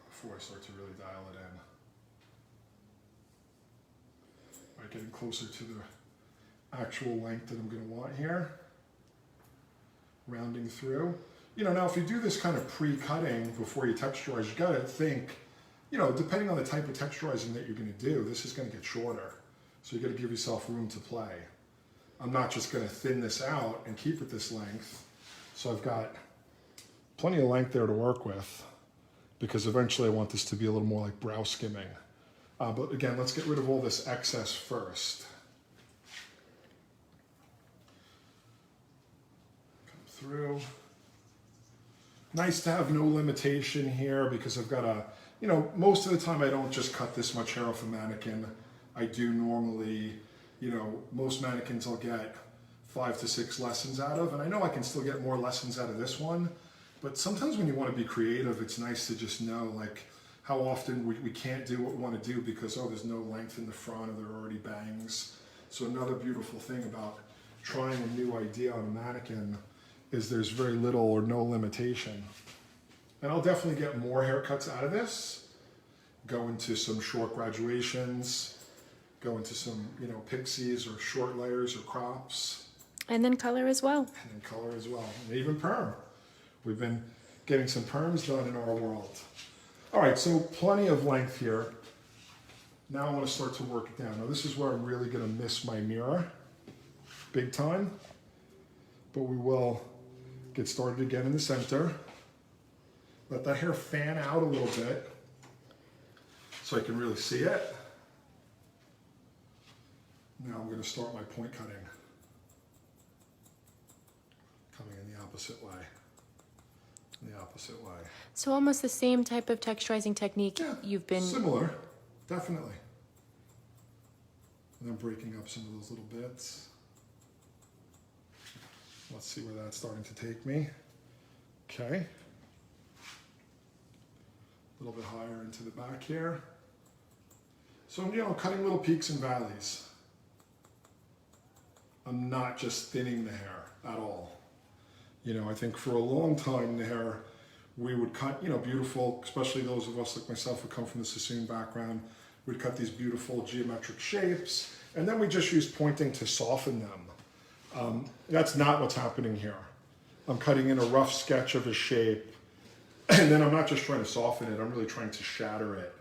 before I start to really dial it in. All right, getting closer to the actual length that I'm going to want here. Rounding through. You know, now if you do this kind of pre-cutting before you texturize, you got to think, you know, depending on the type of texturizing that you're going to do, this is going to get shorter. So you got to give yourself room to play. I'm not just going to thin this out and keep it this length. So I've got plenty of length there to work with, because eventually I want this to be a little more like brow skimming. But again, let's get rid of all this excess first. Come through. Nice to have no limitation here, because I've got a, you know, most of the time I don't just cut this much hair off a mannequin. I do normally, you know, most mannequins I'll get 5 to 6 lessons out of, and I know I can still get more lessons out of this one, but sometimes when you want to be creative, it's nice to just know, like, how often we can't do what we want to do because, oh, there's no length in the front, or there are already bangs. So another beautiful thing about trying a new idea on a mannequin is there's very little or no limitation. And I'll definitely get more haircuts out of this, go into some short graduations, go into some, you know, pixies or short layers or crops. And then color as well. And then color as well, and even perm. We've been getting some perms done in our world. All right, so plenty of length here. Now I want to start to work it down. Now this is where I'm really going to miss my mirror, big time. But we will get started again in the center. Let that hair fan out a little bit so I can really see it. Now I'm going to start my point cutting. Coming in the opposite way. The opposite way. So almost the same type of texturizing technique you've been... Similar, definitely. And then breaking up some of those little bits. Let's see where that's starting to take me. Okay. A little bit higher into the back here. So, you know, cutting little peaks and valleys. I'm not just thinning the hair at all. You know, I think for a long time the hair, we would cut, you know, beautiful, especially those of us like myself who come from the Sassoon background, we'd cut these beautiful geometric shapes, and then we just use pointing to soften them. That's not what's happening here. I'm cutting in a rough sketch of a shape, and then I'm not just trying to soften it, I'm really trying to shatter it.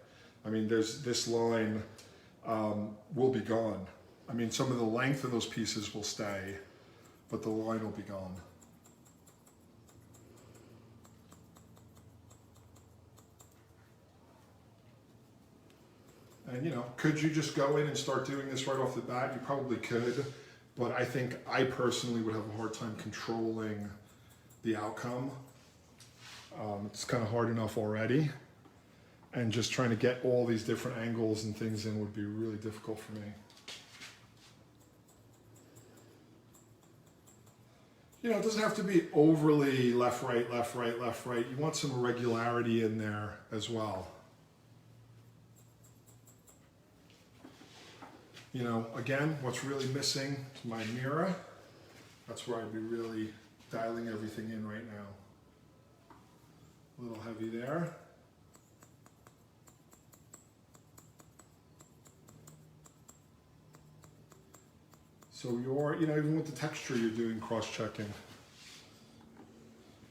I mean, there's this line will be gone. I mean, some of the length of those pieces will stay, but the line will be gone. And, you know, could you just go in and start doing this right off the bat? You probably could, but I think I personally would have a hard time controlling the outcome. It's kind of hard enough already, and just trying to get all these different angles and things in would be really difficult for me. You know, it doesn't have to be overly left, right, left, right, left, right. You want some irregularity in there as well. You know, again, what's really missing is my mirror. That's where I'd be really dialing everything in right now. A little heavy there. So you're, even with the texture, you're doing cross-checking.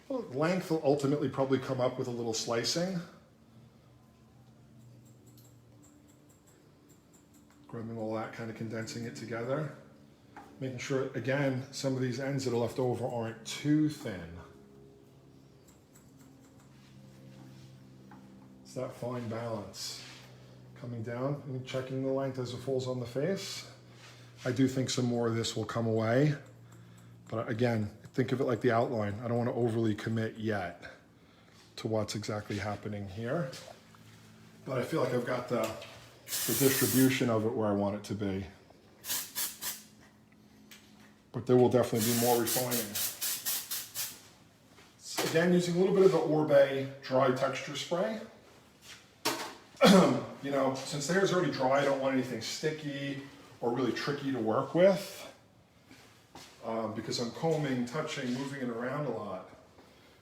Well, length will ultimately probably come up with a little slicing. Grabbing all that, kind of condensing it together. Making sure, again, some of these ends that are left over aren't too thin. It's that fine balance. Coming down and checking the length as it falls on the face. I do think some more of this will come away. But again, think of it like the outline. I don't want to overly commit yet to what's exactly happening here. But I feel like I've got the distribution of it where I want it to be. But there will definitely be more refining. So again, using a little bit of the Orbe dry texture spray. Since the hair is already dry, I don't want anything sticky or really tricky to work with. Because I'm combing, touching, moving it around a lot.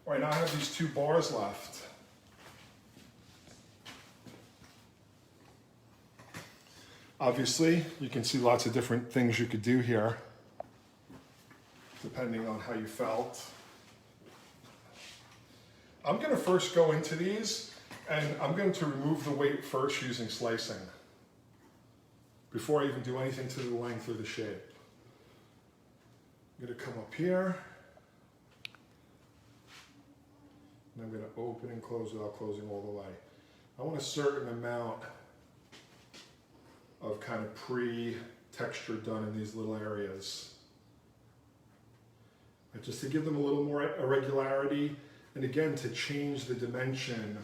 All right, now I have these 2 bars left. Obviously, you can see lots of different things you could do here, depending on how you felt. I'm going to first go into these, and I'm going to remove the weight first using slicing, before I even do anything to the length or the shape. I'm going to come up here, and I'm going to open and close without closing all the way. I want a certain amount of kind of pre-texture done in these little areas. Just to give them a little more irregularity, and again, to change the dimension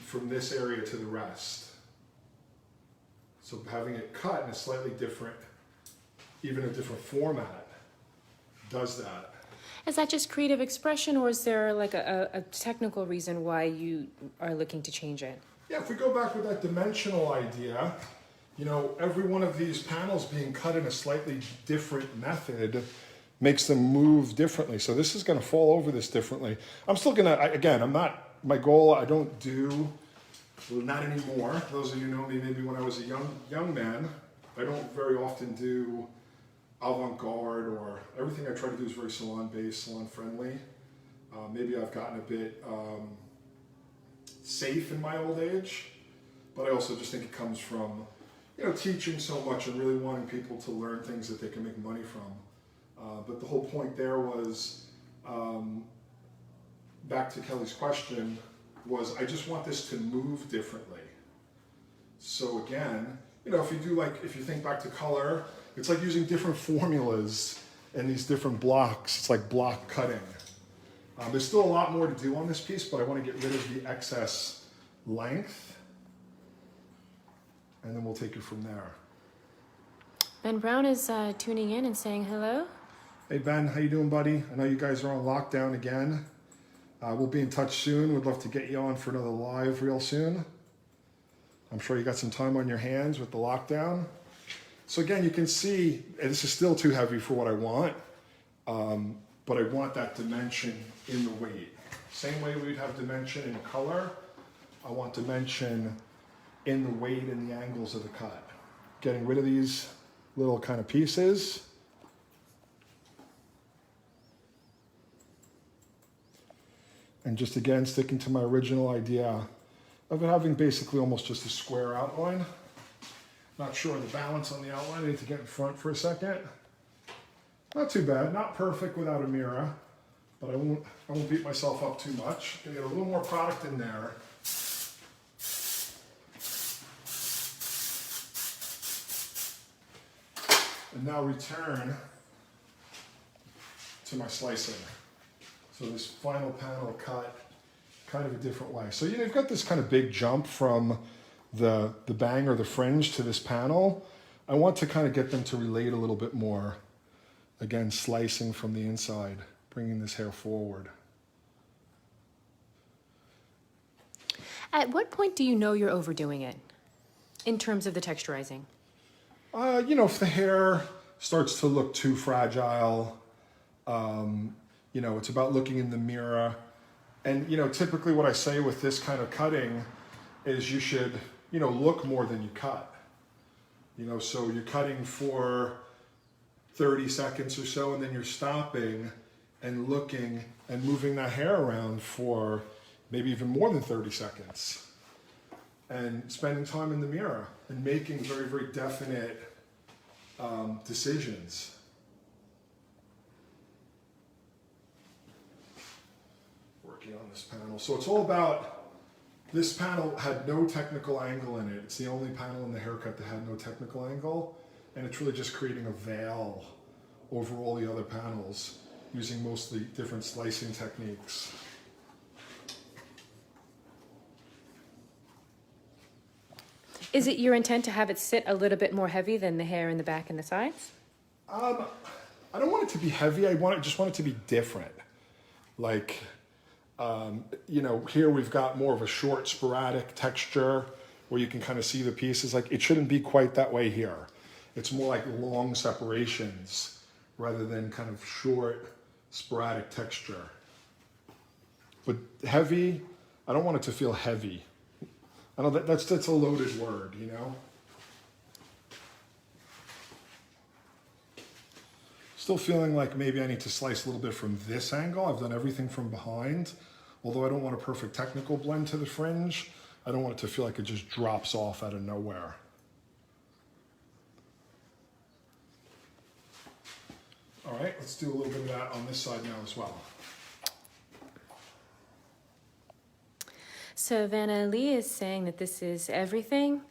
from this area to the rest. So having it cut in a slightly different, even a different format, does that. Is that just creative expression, or is there like a technical reason why you are looking to change it? Yeah, if we go back with that dimensional idea, every one of these panels being cut in a slightly different method makes them move differently. So this is going to fall over this differently. I'm still going to, again, my goal, I don't do, not anymore. Those of you know me maybe when I was a young man, I don't very often do avant-garde, or everything I try to do is very salon-based, salon-friendly. Maybe I've gotten a bit safe in my old age, but I also just think it comes from, teaching so much and really wanting people to learn things that they can make money from. But the whole point there was, back to Kelly's question, was I just want this to move differently. So again, if you think back to color, it's like using different formulas and these different blocks. It's like block cutting. There's still a lot more to do on this piece, but I want to get rid of the excess length, and then we'll take it from there. Ben Brown is tuning in and saying hello. Hey Ben, how you doing, buddy? I know you guys are on lockdown again. We'll be in touch soon. We'd love to get you on for another live real soon. I'm sure you got some time on your hands with the lockdown. So again, you can see, and this is still too heavy for what I want, but I want that dimension in the weight. Same way we'd have dimension in color, I want dimension in the weight and the angles of the cut. Getting rid of these little kind of pieces. And just again, sticking to my original idea of it having basically almost just a square outline. Not sure of the balance on the outline. I need to get in front for a second. Not too bad, not perfect without a mirror, but I won't beat myself up too much. Gonna get a little more product in there. And now return to my slicing. So this final panel cut kind of a different way. So you've got this kind of big jump from the bang or the fringe to this panel. I want to kind of get them to relate a little bit more. Again, slicing from the inside, bringing this hair forward. At what point do you know you're overdoing it in terms of the texturizing? If the hair starts to look too fragile, it's about looking in the mirror And, typically what I say with this kind of cutting is you should, look more than you cut. So you're cutting for 30 seconds or so, and then you're stopping and looking and moving that hair around for maybe even more than 30 seconds. And spending time in the mirror and making very, very definite decisions. Working on this panel. So it's all about, this panel had no technical angle in it. It's the only panel in the haircut that had no technical angle. And it's really just creating a veil over all the other panels using mostly different slicing techniques. Is it your intent to have it sit a little bit more heavy than the hair in the back and the sides? I don't want it to be heavy. I just want it to be different. Like, here we've got more of a short, sporadic texture where you can kind of see the pieces. Like, it shouldn't be quite that way here. It's more like long separations rather than kind of short, sporadic texture. But heavy, I don't want it to feel heavy. I know that's a loaded word, Still feeling like maybe I need to slice a little bit from this angle. I've done everything from behind. Although I don't want a perfect technical blend to the fringe, I don't want it to feel like it just drops off out of nowhere. All right, let's do a little bit of that on this side now as well. Savannah Lee is saying that this is everything.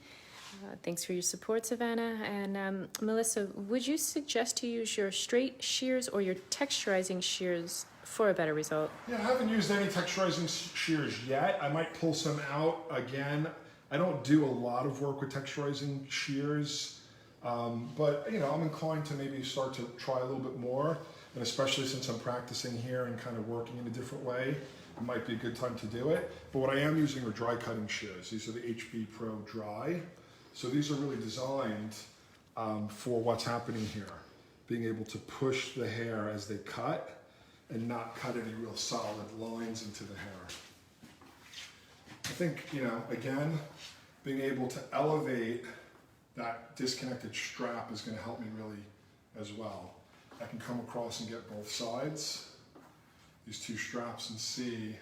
Thanks for your support, Savannah. And Melissa, would you suggest to use your straight shears or your texturizing shears for a better result? Yeah, I haven't used any texturizing shears yet. I might pull some out again. I don't do a lot of work with texturizing shears, but I'm inclined to maybe start to try a little bit more. And especially since I'm practicing here and kind of working in a different way, it might be a good time to do it. But what I am using are dry cutting shears. These are the HB Pro Dry. So these are really designed for what's happening here. Being able to push the hair as they cut and not cut any real solid lines into the hair. I think, again, being able to elevate that disconnected strap is going to help me really as well. I can come across and get both sides, these two straps, and see,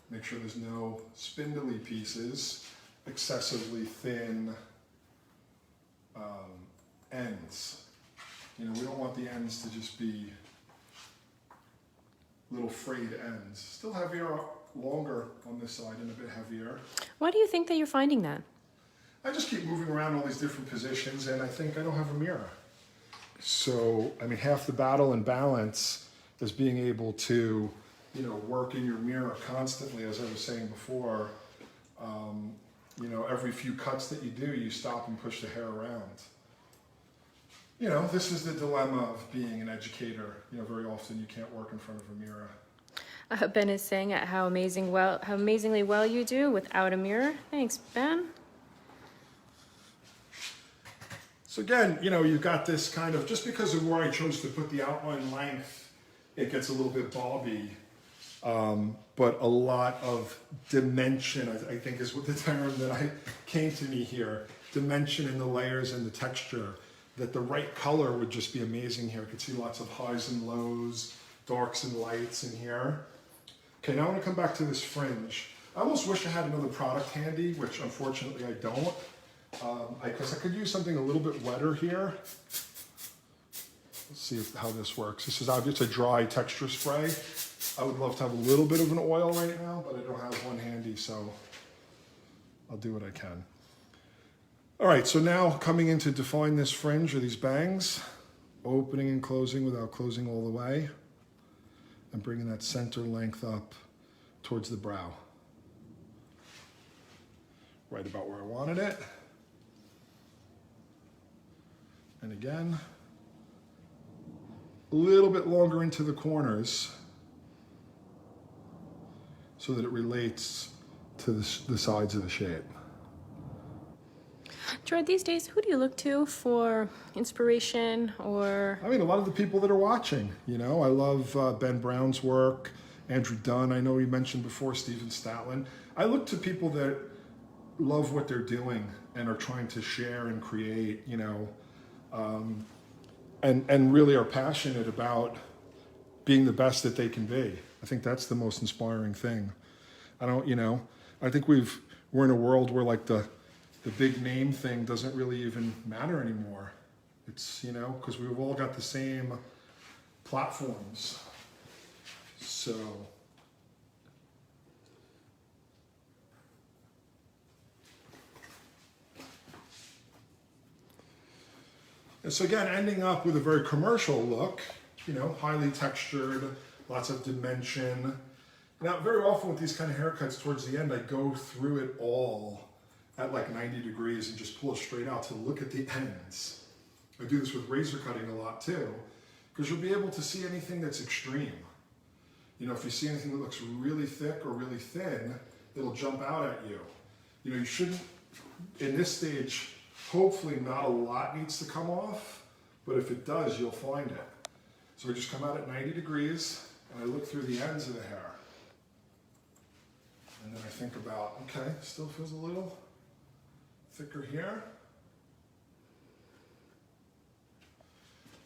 make sure there's no spindly pieces, excessively thin ends. We don't want the ends to just be little frayed ends. Still heavier, longer on this side and a bit heavier. Why do you think that you're finding that? I just keep moving around all these different positions, and I think I don't have a mirror. So, half the battle and balance is being able to, work in your mirror constantly, as I was saying before. Every few cuts that you do, you stop and push the hair around. This is the dilemma of being an educator. Very often you can't work in front of a mirror. Ben is saying how amazingly well you do without a mirror. Thanks, Ben. So again, you've got this kind of, just because of where I chose to put the outline length, it gets a little bit bobby. But a lot of dimension, I think is what the term that came to me here. Dimension in the layers and the texture. That the right color would just be amazing here. I could see lots of highs and lows, darks and lights in here. Okay, now I want to come back to this fringe. I almost wish I had another product handy, which unfortunately I don't. Because I could use something a little bit wetter here. Let's see how this works. This is obviously a dry texture spray. I would love to have a little bit of an oil right now, but I don't have one handy, so I'll do what I can. All right, so now coming in to define this fringe or these bangs, opening and closing without closing all the way, and bringing that center length up towards the brow. Right about where I wanted it. And again, a little bit longer into the corners so that it relates to the sides of the shape. Gerard, these days, who do you look to for inspiration or? A lot of the people that are watching, I love Ben Brown's work, Andrew Dunn, I know he mentioned before, Stephen Statlin. I look to people that love what they're doing and are trying to share and create, you know, and really are passionate about being the best that they can be. I think that's the most inspiring thing. I don't, you know, I think we're in a world where like the big name thing doesn't really even matter anymore. It's, you know, because we've all got the same platforms. So, and so again, ending up with a very commercial look, you know, highly textured, lots of dimension. Now, very often with these kind of haircuts towards the end, I go through it all at like 90 degrees and just pull it straight out to look at the ends. I do this with razor cutting a lot too, because you'll be able to see anything that's extreme. You know, if you see anything that looks really thick or really thin, it'll jump out at you. You know, you shouldn't, in this stage, hopefully not a lot needs to come off, but if it does, you'll find it. So I just come out at 90 degrees and I look through the ends of the hair. And then I think about, okay, still feels a little thicker here.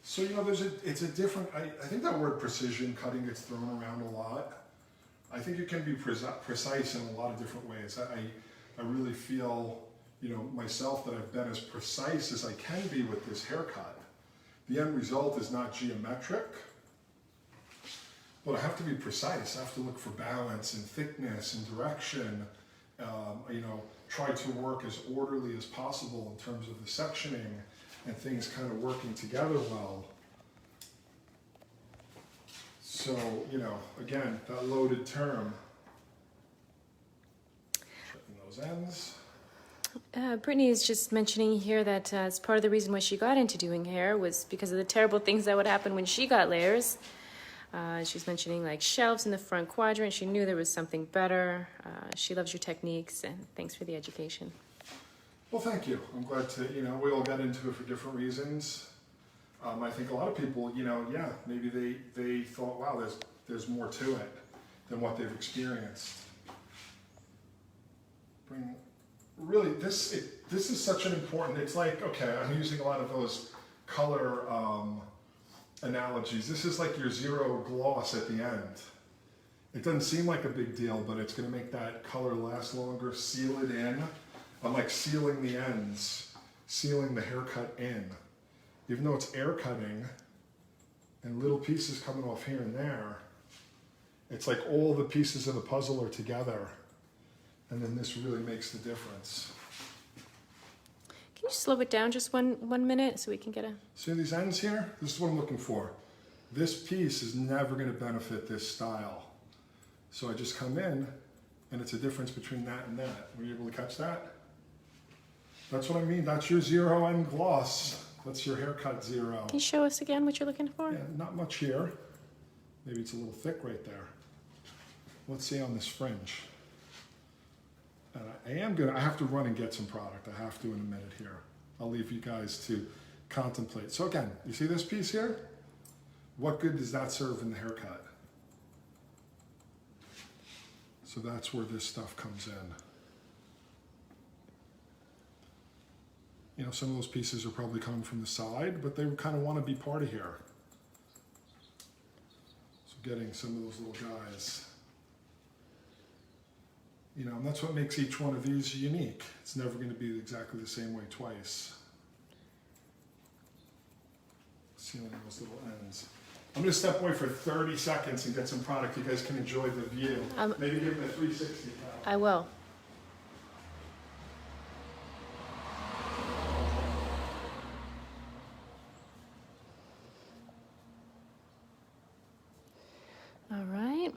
So, you know, it's a different, I think that word precision cutting gets thrown around a lot. I think it can be precise in a lot of different ways. I really feel, you know, myself that I've been as precise as I can be with this haircut. The end result is not geometric, but I have to be precise. I have to look for balance and thickness and direction. You know, try to work as orderly as possible in terms of the sectioning and things kind of working together well. So, you know, again, that loaded term. Checking those ends. Brittany is just mentioning here that as part of the reason why she got into doing hair was because of the terrible things that would happen when she got layers. She's mentioning like shelves in the front quadrant. She knew there was something better. She loves your techniques, and thanks for the education. Well, thank you. I'm glad to, you know, we all got into it for different reasons. I think a lot of people, you know, yeah, maybe they thought, wow, there's more to it than what they've experienced. Really, this is such an important, it's like, okay, I'm using a lot of those color analogies. This is like your zero gloss at the end. It doesn't seem like a big deal, but it's going to make that color last longer, seal it in. I'm like sealing the ends, sealing the haircut in. Even though it's air cutting and little pieces coming off here and there, it's like all the pieces of the puzzle are together. And then this really makes the difference. Can you slow it down just one minute so we can get a... See these ends here? This is what I'm looking for. This piece is never going to benefit this style. So I just come in, and it's a difference between that and that. Were you able to catch that? That's what I mean. That's your zero end gloss. That's your haircut zero. Can you show us again what you're looking for? Yeah, not much here. Maybe it's a little thick right there. Let's see on this fringe. I have to run and get some product. I have to in a minute here. I'll leave you guys to contemplate. So again, you see this piece here? What good does that serve in the haircut? So that's where this stuff comes in. You know, some of those pieces are probably coming from the side, but they kind of want to be part of here. So getting some of those little guys. You know, and that's what makes each one of these unique. It's never going to be exactly the same way twice. Sealing those little ends. I'm going to step away for 30 seconds and get some product. You guys can enjoy the view. Maybe give them a 360. I will. All right.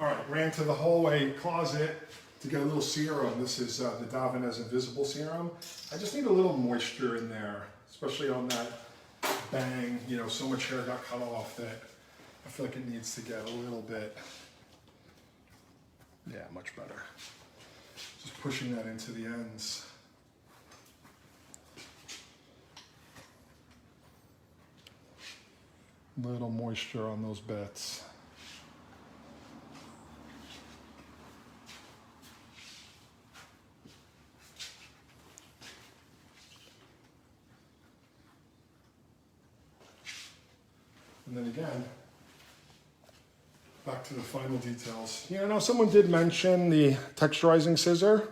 All right, ran to the hallway closet to get a little serum. This is the Davines Invisible Serum. I just need a little moisture in there, especially on that bang. You know, so much hair got cut off that I feel like it needs to get a little bit, yeah, much better. Just pushing that into the ends. Little moisture on those bits. And then again, back to the final details. You know, someone did mention the texturizing scissor,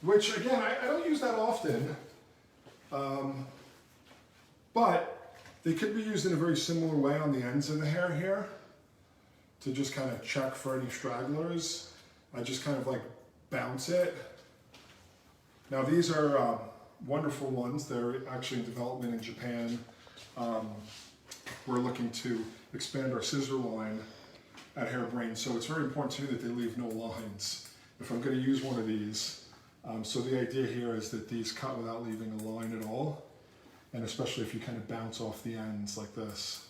which again, I don't use that often, but they could be used in a very similar way on the ends of the hair here to just kind of check for any stragglers. I just kind of like bounce it. Now these are wonderful ones. They're actually in development in Japan. We're looking to expand our scissor line at Hairbrain, so it's very important to me that they leave no lines if I'm going to use one of these. So the idea here is that these cut without leaving a line at all, and especially if you kind of bounce off the ends like this.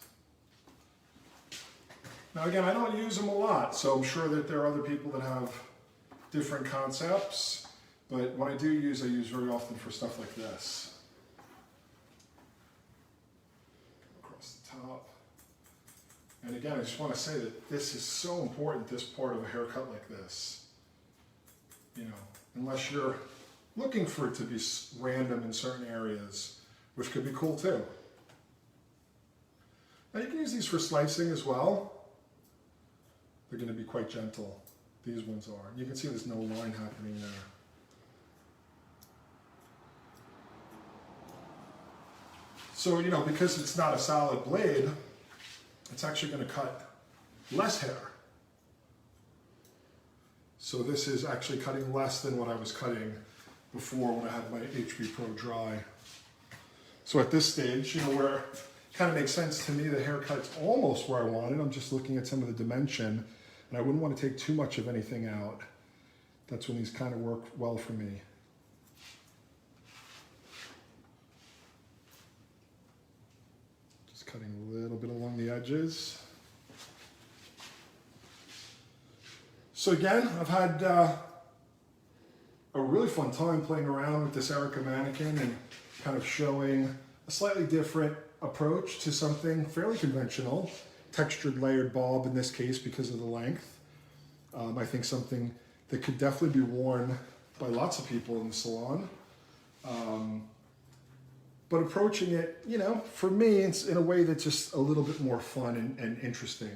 Now again, I don't use them a lot, so I'm sure that there are other people that have different concepts, but when I use very often for stuff like this. Top. And again, I just want to say that this is so important, this part of a haircut like this. You know, unless you're looking for it to be random in certain areas, which could be cool too. Now you can use these for slicing as well. They're going to be quite gentle. These ones are. You can see there's no line happening there. So, you know, because it's not a solid blade, it's actually going to cut less hair. So this is actually cutting less than what I was cutting before when I had my HP Pro Dry. So at this stage, you know, where it kind of makes sense to me, the haircut's almost where I want it. I'm just looking at some of the dimension, and I wouldn't want to take too much of anything out. That's when these kind of work well for me. Cutting a little bit along the edges. So again, I've had a really fun time playing around with this Erica mannequin and kind of showing a slightly different approach to something fairly conventional, textured layered bob in this case because of the length. I think something that could definitely be worn by lots of people in the salon. But approaching it, you know, for me, it's in a way that's just a little bit more fun and interesting.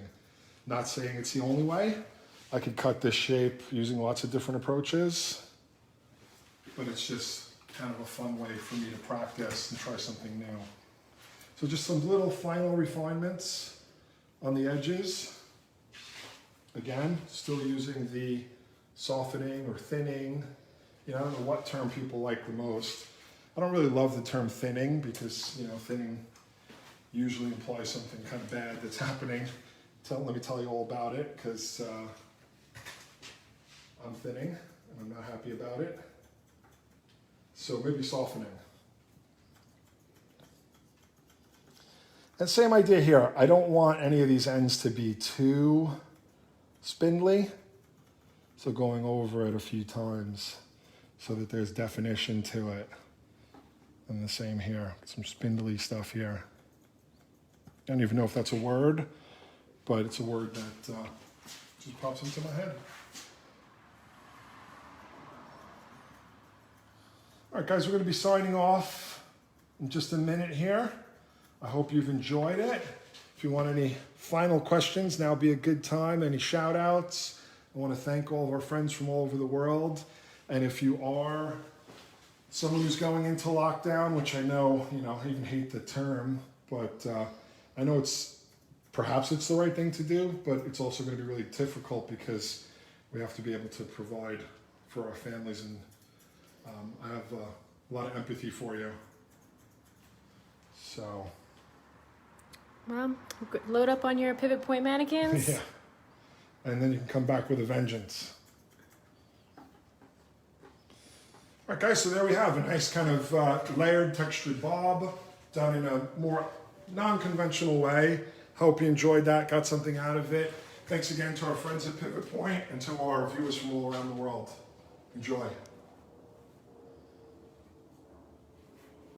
Not saying it's the only way. I could cut this shape using lots of different approaches, but it's just kind of a fun way for me to practice and try something new. So just some little final refinements on the edges. Again, still using the softening or thinning. You know, I don't know what term people like the most. I don't really love the term thinning because, you know, thinning usually implies something kind of bad that's happening. Let me tell you all about it, because I'm thinning and I'm not happy about it. So maybe softening. And same idea here. I don't want any of these ends to be too spindly. So going over it a few times so that there's definition to it. And the same here, some spindly stuff here. I don't even know if that's a word, but it's a word that just pops into my head. All right, guys, we're going to be signing off in just a minute here. I hope you've enjoyed it. If you want any final questions, now would be a good time. Any shout outs? I want to thank all of our friends from all over the world. And if you are someone who's going into lockdown, which I know, you know, I even hate the term, but I know perhaps it's the right thing to do, but it's also going to be really difficult because we have to be able to provide for our families, and I have a lot of empathy for you. So. Well, load up on your pivot point mannequins. Yeah. And then you can come back with a vengeance. All right, guys, so there we have a nice kind of layered textured bob done in a more non-conventional way. Hope you enjoyed that, got something out of it. Thanks again to our friends at Pivot Point and to our viewers from all around the world. Enjoy.